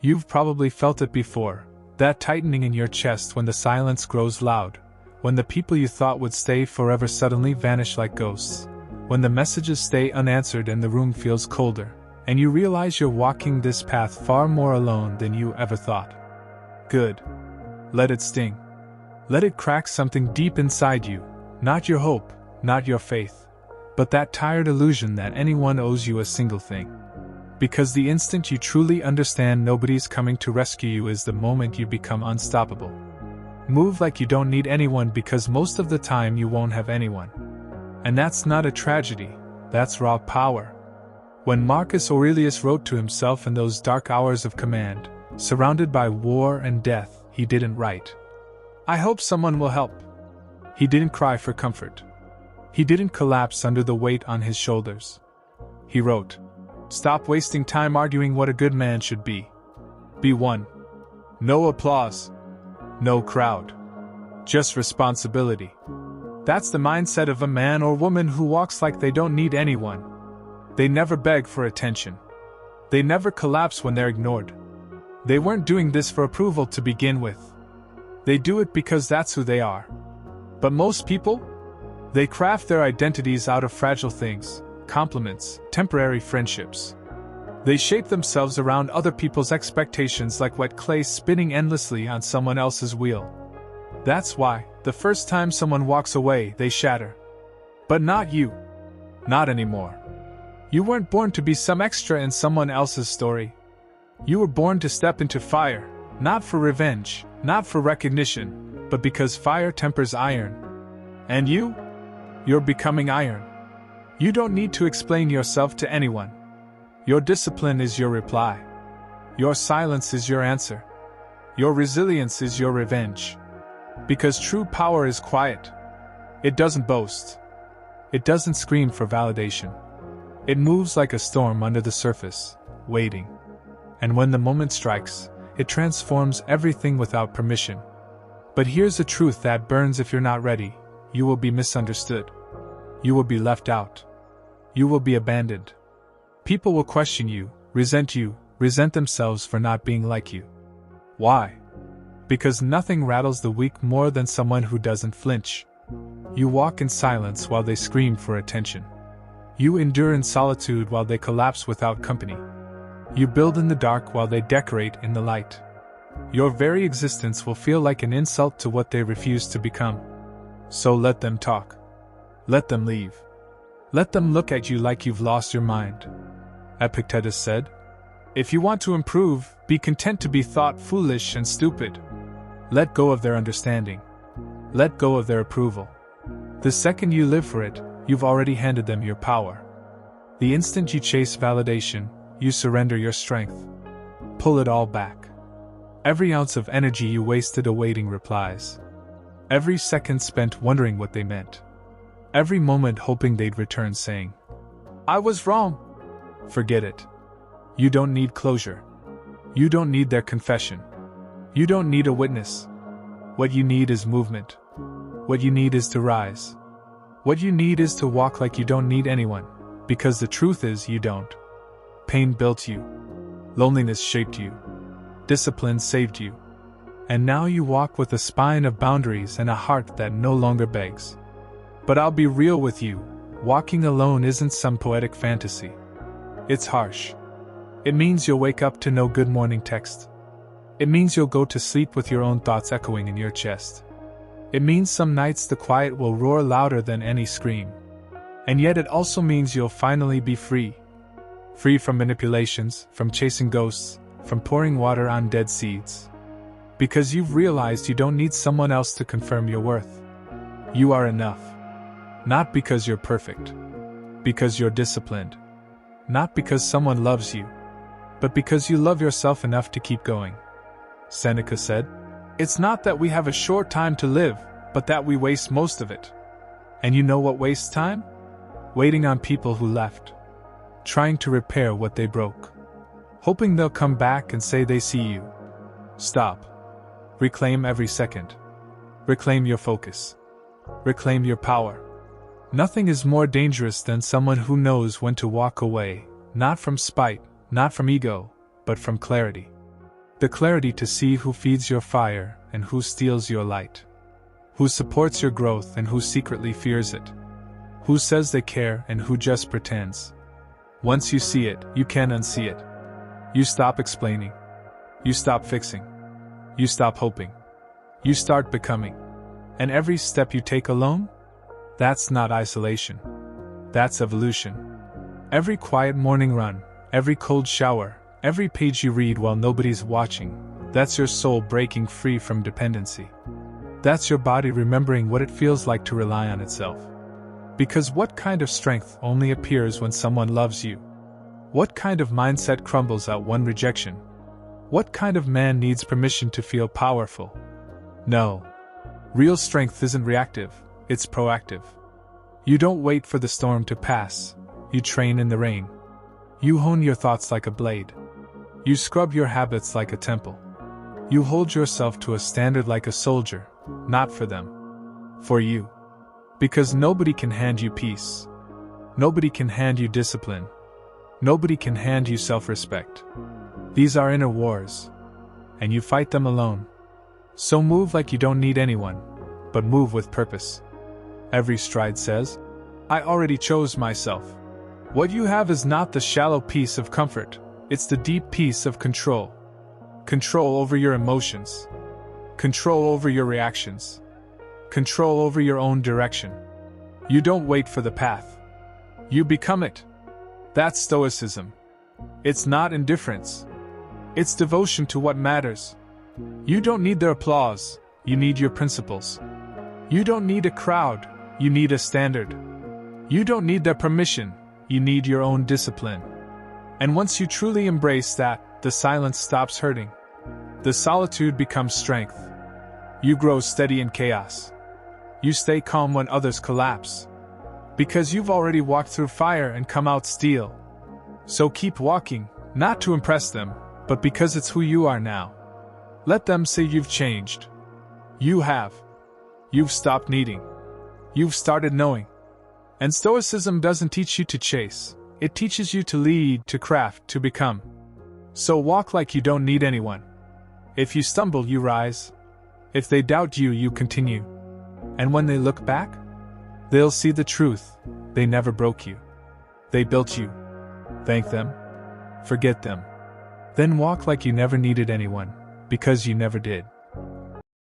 You've probably felt it before, that tightening in your chest when the silence grows loud, when the people you thought would stay forever suddenly vanish like ghosts, when the messages stay unanswered and the room feels colder, and you realize you're walking this path far more alone than you ever thought. Good. Let it sting. Let it crack something deep inside you, not your hope, not your faith, but that tired illusion that anyone owes you a single thing. Because the instant you truly understand nobody's coming to rescue you is the moment you become unstoppable. Move like you don't need anyone because most of the time you won't have anyone. And that's not a tragedy, that's raw power. When Marcus Aurelius wrote to himself in those dark hours of command, surrounded by war and death, he didn't write, "I hope someone will help." He didn't cry for comfort. He didn't collapse under the weight on his shoulders. He wrote, "Stop wasting time arguing what a good man should be. Be one. No applause. No crowd. Just responsibility." That's the mindset of a man or woman who walks like they don't need anyone. They never beg for attention. They never collapse when they're ignored. They weren't doing this for approval to begin with. They do it because that's who they are. But most people? They craft their identities out of fragile things, compliments, temporary friendships. They shape themselves around other people's expectations like wet clay spinning endlessly on someone else's wheel. That's why, the first time someone walks away, they shatter. But not you. Not anymore. You weren't born to be some extra in someone else's story. You were born to step into fire, not for revenge, not for recognition, but because fire tempers iron. And you're becoming iron. You don't need to explain yourself to anyone. Your discipline is your reply. Your silence is your answer. Your resilience is your revenge. Because true power is quiet. It doesn't boast. It doesn't scream for validation. It moves like a storm under the surface, waiting. And when the moment strikes, it transforms everything without permission. But here's the truth that burns: if you're not ready, you will be misunderstood. You will be left out. You will be abandoned. People will question you, resent themselves for not being like you. Why? Because nothing rattles the weak more than someone who doesn't flinch. You walk in silence while they scream for attention. You endure in solitude while they collapse without company. You build in the dark while they decorate in the light. Your very existence will feel like an insult to what they refuse to become. So let them talk. Let them leave. Let them look at you like you've lost your mind. Epictetus said, "If you want to improve, be content to be thought foolish and stupid." Let go of their understanding. Let go of their approval. The second you live for it, you've already handed them your power. The instant you chase validation, you surrender your strength. Pull it all back. Every ounce of energy you wasted awaiting replies. Every second spent wondering what they meant. Every moment hoping they'd return saying, "I was wrong." Forget it. You don't need closure. You don't need their confession. You don't need a witness. What you need is movement. What you need is to rise. What you need is to walk like you don't need anyone, because the truth is you don't. Pain built you. Loneliness shaped you. Discipline saved you. And now you walk with a spine of boundaries and a heart that no longer begs. But I'll be real with you, walking alone isn't some poetic fantasy. It's harsh. It means you'll wake up to no good morning text. It means you'll go to sleep with your own thoughts echoing in your chest. It means some nights the quiet will roar louder than any scream. And yet it also means you'll finally be free. Free from manipulations, from chasing ghosts, from pouring water on dead seeds. Because you've realized you don't need someone else to confirm your worth. You are enough. Not because you're perfect. Because you're disciplined. Not because someone loves you. But because you love yourself enough to keep going. Seneca said, "It's not that we have a short time to live, but that we waste most of it." And you know what wastes time? Waiting on people who left. Trying to repair what they broke. Hoping they'll come back and say they see you. Stop. Reclaim every second. Reclaim your focus. Reclaim your power. Nothing is more dangerous than someone who knows when to walk away, not from spite, not from ego, but from clarity. The clarity to see who feeds your fire and who steals your light. Who supports your growth and who secretly fears it. Who says they care and who just pretends. Once you see it, you can't unsee it. You stop explaining. You stop fixing. You stop hoping. You start becoming. And every step you take alone? That's not isolation. That's evolution. Every quiet morning run, every cold shower, every page you read while nobody's watching, that's your soul breaking free from dependency. That's your body remembering what it feels like to rely on itself. Because what kind of strength only appears when someone loves you? What kind of mindset crumbles at one rejection? What kind of man needs permission to feel powerful? No. Real strength isn't reactive, it's proactive. You don't wait for the storm to pass, you train in the rain. You hone your thoughts like a blade. You scrub your habits like a temple. You hold yourself to a standard like a soldier, not for them. For you. Because nobody can hand you peace. Nobody can hand you discipline. Nobody can hand you self-respect. These are inner wars. And you fight them alone. So move like you don't need anyone, but move with purpose. Every stride says, I already chose myself. What you have is not the shallow peace of comfort, it's the deep peace of control. Control over your emotions. Control over your reactions. Control over your own direction. You don't wait for the path. You become it. That's Stoicism. It's not indifference. It's devotion to what matters. You don't need their applause, you need your principles. You don't need a crowd, you need a standard. You don't need their permission, you need your own discipline. And once you truly embrace that, the silence stops hurting. The solitude becomes strength. You grow steady in chaos. You stay calm when others collapse. Because you've already walked through fire and come out steel. So keep walking, not to impress them, but because it's who you are now. Let them say you've changed. You have. You've stopped needing. You've started knowing. And Stoicism doesn't teach you to chase, it teaches you to lead, to craft, to become. So walk like you don't need anyone. If you stumble, you rise. If they doubt you, you continue. And when they look back, they'll see the truth. They never broke you. They built you. Thank them. Forget them. Then walk like you never needed anyone, because you never did.